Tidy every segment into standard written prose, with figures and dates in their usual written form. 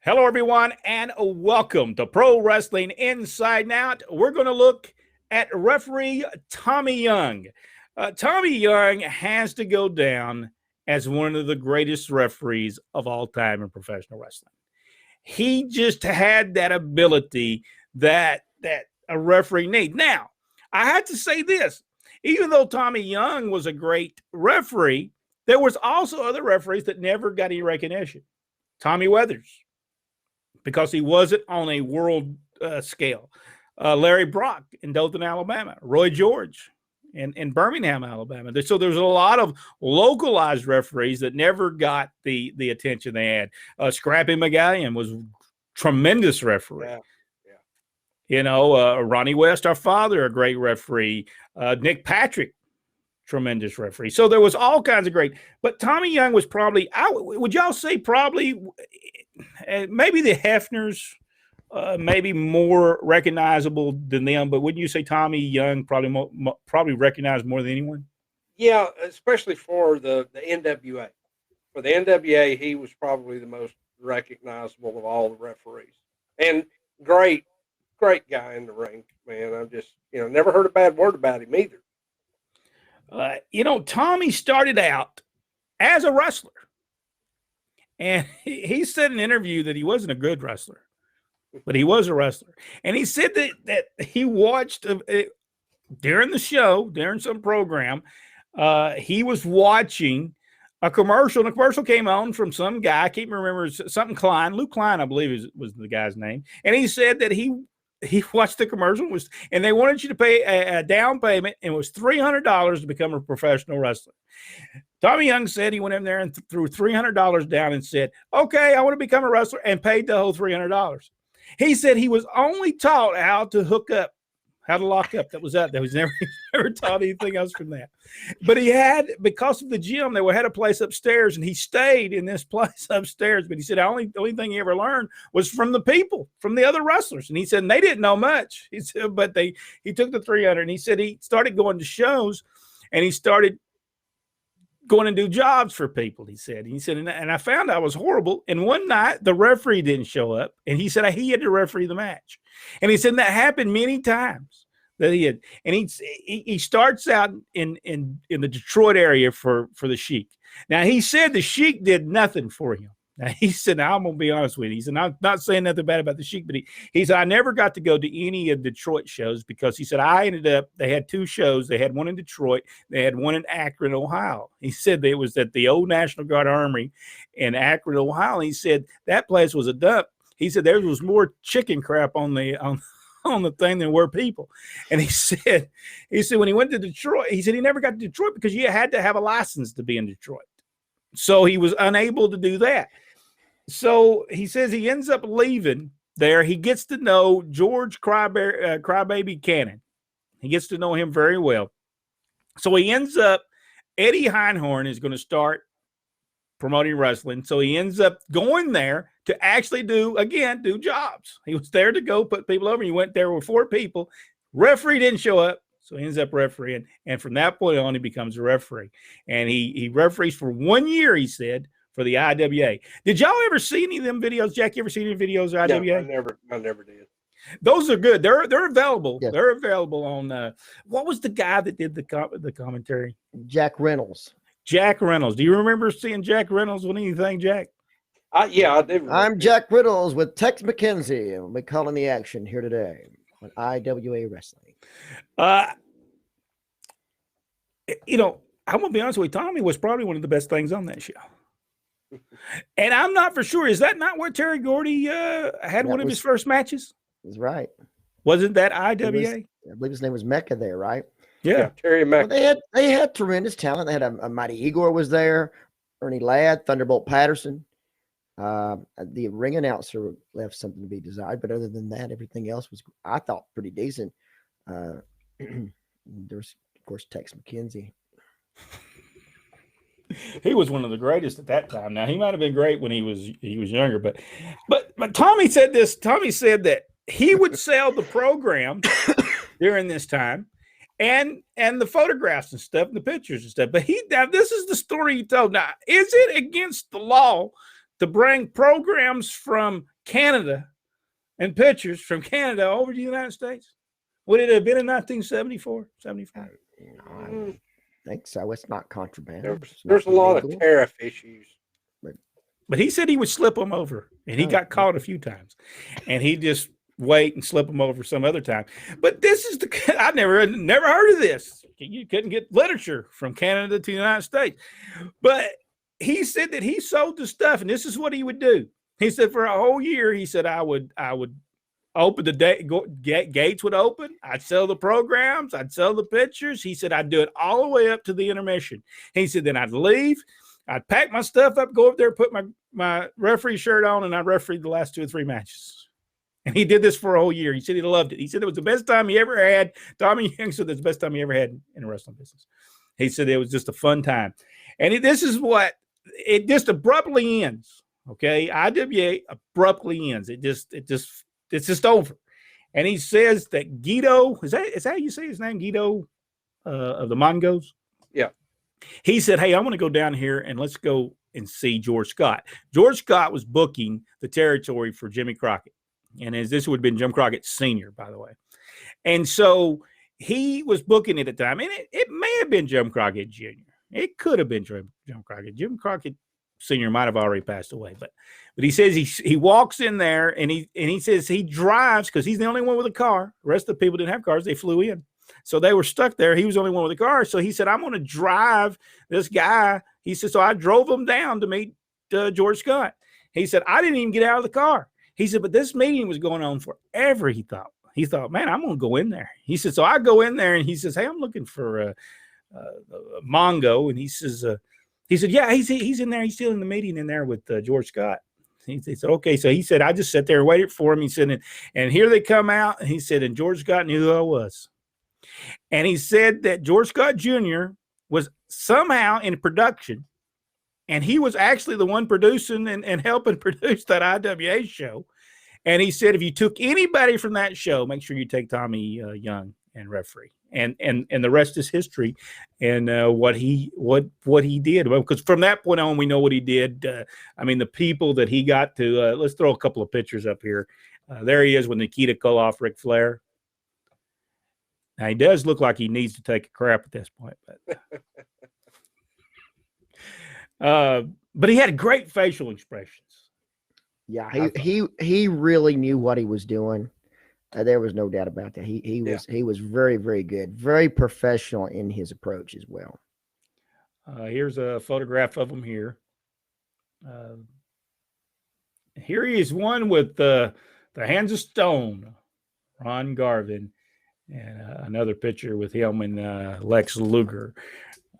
Hello, everyone, and welcome to Pro Wrestling Inside and Out. We're going to look at referee Tommy Young. Tommy Young has to go down as one of the greatest referees of all time in professional wrestling. He just had that ability that a referee needs. Now, I had to say this. Even though Tommy Young was a great referee, there was also other referees that never got any recognition. Tommy Weathers, because he wasn't on a world scale. Larry Brock in Dothan, Alabama. Roy George in Birmingham, Alabama. So there's a lot of localized referees that never got the attention they had. Scrappy McGallion was a tremendous referee. Yeah. You know, Ronnie West, our father, a great referee. Nick Patrick, tremendous referee. So there was all kinds of great. But Tommy Young was probably, would y'all say probably, maybe the Hefners, maybe more recognizable than them, but wouldn't you say Tommy Young probably recognized more than anyone? Yeah, especially for the NWA. For the NWA, he was probably the most recognizable of all the referees. And great guy in the ring, man. I've just, never heard a bad word about him either. Tommy started out as a wrestler. And he said in an interview that he wasn't a good wrestler, but he was a wrestler. And he said that he watched during the show, during some program, he was watching a commercial. And the commercial came on from some guy. I can't remember, something Klein. Luke Klein, I believe, was the guy's name. And he said that he watched the commercial, and they wanted you to pay a down payment, and it was $300 to become a professional wrestler. Tommy Young said he went in there and threw $300 down and said, okay, I want to become a wrestler, and paid the whole $300. He said he was only taught how to hook up, how to lock up. That was that. That was never taught anything else from that. But he had, because of the gym, they had a place upstairs, and he stayed in this place upstairs. But he said the only thing he ever learned was from the people, from the other wrestlers. And he said, and they didn't know much. He said, but he took the 300, and he said he started going to shows, and he started going and do jobs for people, he said. And I found I was horrible. And one night the referee didn't show up, and he said he had to referee the match. And he said that happened many times that he had. And he starts out in the Detroit area for the Sheik. Now he said the Sheik did nothing for him. Now he said, now I'm gonna be honest with you. He said, I'm not saying nothing bad about the Sheik, but he said I never got to go to any of Detroit shows, because he said they had two shows. They had one in Detroit, they had one in Akron, Ohio. He said it was at the old National Guard Armory in Akron, Ohio. And he said that place was a dump. He said there was more chicken crap on the thing than were people. And he said when he went to Detroit, he said he never got to Detroit because you had to have a license to be in Detroit. So he was unable to do that. So he says he ends up leaving there. He gets to know George Crybaby Cannon. He gets to know him very well. So he ends up, Eddie Einhorn is going to start promoting wrestling. So he ends up going there to actually do jobs. He was there to go put people over. He went there with 4 people. Referee didn't show up. So he ends up refereeing. And from that point on, he becomes a referee. And he referees for 1 year, he said, for the IWA. Did y'all ever see any of them videos? Jack, you ever see any videos of IWA? No, I never did. Those are good. They're available. Yes. They're available on what was the guy that did the commentary? Jack Reynolds. Jack Reynolds. Do you remember seeing Jack Reynolds on anything, Jack? Yeah, I did. I'm Jack Reynolds with Tex McKenzie, and we'll be calling the action here today on IWA Wrestling. I'm gonna be honest with you, Tommy was probably one of the best things on that show. And I'm not for sure. Is that not where Terry Gordy had one of his first matches? That's right. Wasn't that IWA? I believe his name was Mecca there, right? Yeah. Terry Mecca. Well, they had tremendous talent. They had a Mighty Igor was there, Ernie Ladd, Thunderbolt Patterson. The ring announcer left something to be desired, but other than that, everything else was, I thought, pretty decent. There's, of course, Tex McKenzie. He was one of the greatest at that time. Now he might have been great when he was younger, but Tommy said this. Tommy said that he would sell the program during this time, and the photographs and stuff, and the pictures and stuff. But this is the story he told. Now, is it against the law to bring programs from Canada and pictures from Canada over to the United States? Would it have been in 1974, 75? I think so. It's not contraband. There's a lot of tariff issues. But he said he would slip them over, and he got caught a few times, and he just wait and slip them over some other time. But this is I never heard of this. You couldn't get literature from Canada to the United States. But he said that he sold the stuff, and this is what he would do. He said for a whole year, he said I would open the gates would open. I'd sell the programs. I'd sell the pictures. He said I'd do it all the way up to the intermission. He said then I'd leave. I'd pack my stuff up, go up there, put my referee shirt on, and I'd referee the last 2 or 3 matches. And he did this for a whole year. He said he loved it. He said it was the best time he ever had. Tommy Young said it's the best time he ever had in the wrestling business. He said it was just a fun time. And this is what it just abruptly ends. Okay, IWA abruptly ends. It's just over. And he says that Guido, is that how you say his name? Guido of the Mongos? Yeah. He said, hey, I want to go down here and let's go and see George Scott. George Scott was booking the territory for Jimmy Crockett. And this would have been Jim Crockett Sr., by the way. And so he was booking it at the time. And it may have been Jim Crockett Jr. It could have been Jim Crockett. Jim Crockett Sr. might have already passed away. But he says he walks in there and he says he drives because he's the only one with a car. The rest of the people didn't have cars. They flew in. So they were stuck there. He was the only one with a car. So he said, I'm going to drive this guy. He said, so I drove him down to meet George Scott. He said, I didn't even get out of the car. He said, but this meeting was going on forever, he thought. He thought, man, I'm going to go in there. He said, so I go in there, and he says, hey, I'm looking for a Mongo. And he said, yeah, he's in there. He's still in the meeting in there with George Scott. He said, okay. So he said, I just sat there and waited for him. He said, and here they come out. And he said, and George Scott knew who I was. And he said that George Scott Jr. was somehow in production, and he was actually the one producing and helping produce that IWA show. And he said, if you took anybody from that show, make sure you take Tommy Young and referee. And the rest is history. And what he did, well, because from that point on, we know what he did. I mean, the people that he got to. Let's throw a couple of pictures up here. There he is with Nikita Koloff, Ric Flair. Now he does look like he needs to take a crap at this point, but he had great facial expressions. Yeah, he really knew what he was doing. There was no doubt about that. He was very, very good, very professional in his approach as well. Here's a photograph of him here. Here he is, one with the hands of stone, Ron Garvin, and another picture with him and Lex Luger.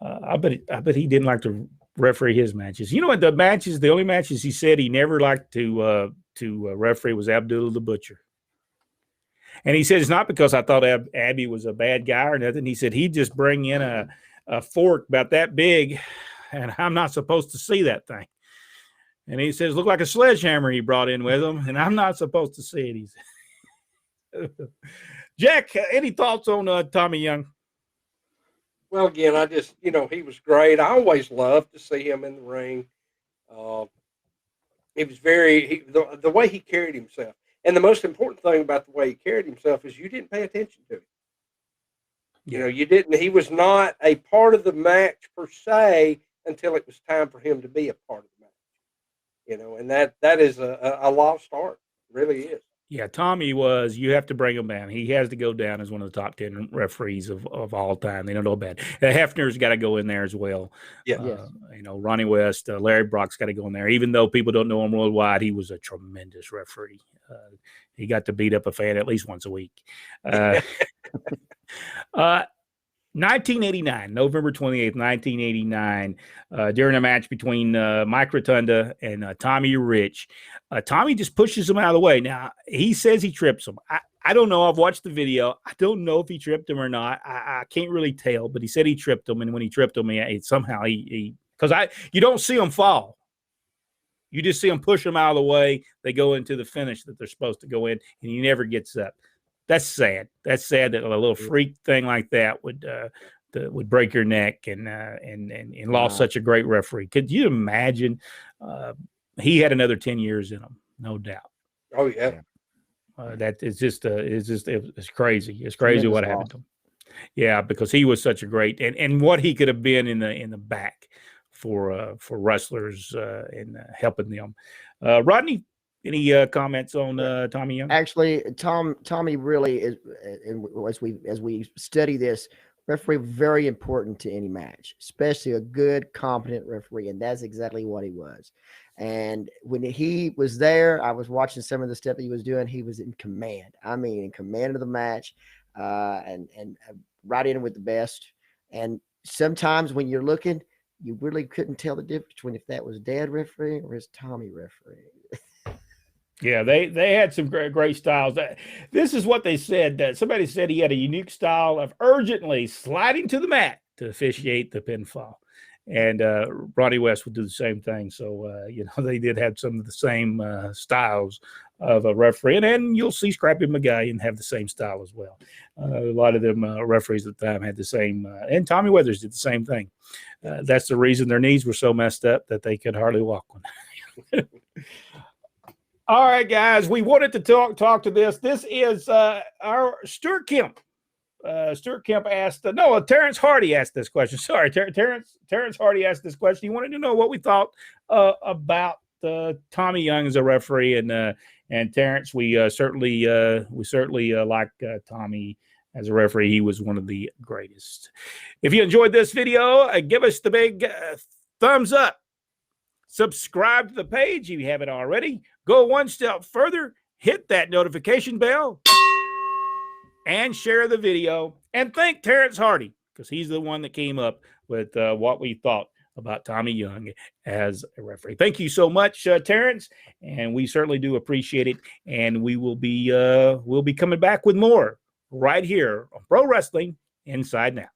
I bet he didn't like to referee his matches. You know what? The only matches he said he never liked to referee was Abdullah the Butcher. And he said, it's not because I thought Abby was a bad guy or nothing. He said, he'd just bring in a fork about that big, and I'm not supposed to see that thing. And he says, look like a sledgehammer he brought in with him, and I'm not supposed to see it. He said. Jack, any thoughts on Tommy Young? Well, again, I just, he was great. I always loved to see him in the ring. It was the way he carried himself. And the most important thing about the way he carried himself is you didn't pay attention to him. Yeah. You didn't. He was not a part of the match per se until it was time for him to be a part of the match. And that is a lost art. It really is. Yeah, Tommy you have to bring him down. He has to go down as one of the top 10 referees of all time. They don't know bad. Hefner's got to go in there as well. Yeah. Ronnie West, Larry Brock's got to go in there. Even though people don't know him worldwide, he was a tremendous referee. He got to beat up a fan at least once a week. 1989, November 28th, 1989, during a match between Mike Rotunda and Tommy Rich. Tommy just pushes him out of the way. Now, he says he trips him. I don't know. I've watched the video. I don't know if he tripped him or not. I can't really tell, but he said he tripped him. And when he tripped him, somehow because you don't see him fall. You just see him push him out of the way. They go into the finish that they're supposed to go in, and he never gets up. That's sad. That's sad that a little freak thing like that would break your neck and lost such a great referee. Could you imagine he had another 10 years in him, no doubt. Oh yeah. That is just it's crazy. It's crazy Tremendous what loss. happened to him. Yeah, because he was such a great and what he could have been in the back for wrestlers and helping them. Rodney, any comments on Tommy Young? Actually, Tommy really is, and as we study this, referee very important to any match, especially a good, competent referee, and that's exactly what he was. And when he was there, I was watching some of the stuff he was doing. He was in command. I mean, in command of the match, and right in with the best. And sometimes when you're looking, you really couldn't tell the difference between if that was Dad refereeing or his Tommy refereeing. Yeah, they had some great styles. This is what they said. That somebody said he had a unique style of urgently sliding to the mat to officiate the pinfall, and Ronnie West would do the same thing. So they did have some of the same styles of a referee, and you'll see Scrappy McGuy have the same style as well. A lot of them referees at the time had the same, and Tommy Weathers did the same thing. That's the reason their knees were so messed up that they could hardly walk one. All right, guys, we wanted to talk to this. This is our Stuart Kemp. Stuart Kemp asked, Terrence Hardy asked this question. Sorry, Terrence Hardy asked this question. He wanted to know what we thought about Tommy Young as a referee, and Terrence, we certainly like Tommy as a referee. He was one of the greatest. If you enjoyed this video, give us the big thumbs up. Subscribe to the page if you haven't already. Go one step further, hit that notification bell, and share the video. And thank Terrence Hardy, because he's the one that came up with what we thought about Tommy Young as a referee. Thank you so much, Terrence, and we certainly do appreciate it. And we will be we'll be coming back with more right here on Pro Wrestling Inside Now.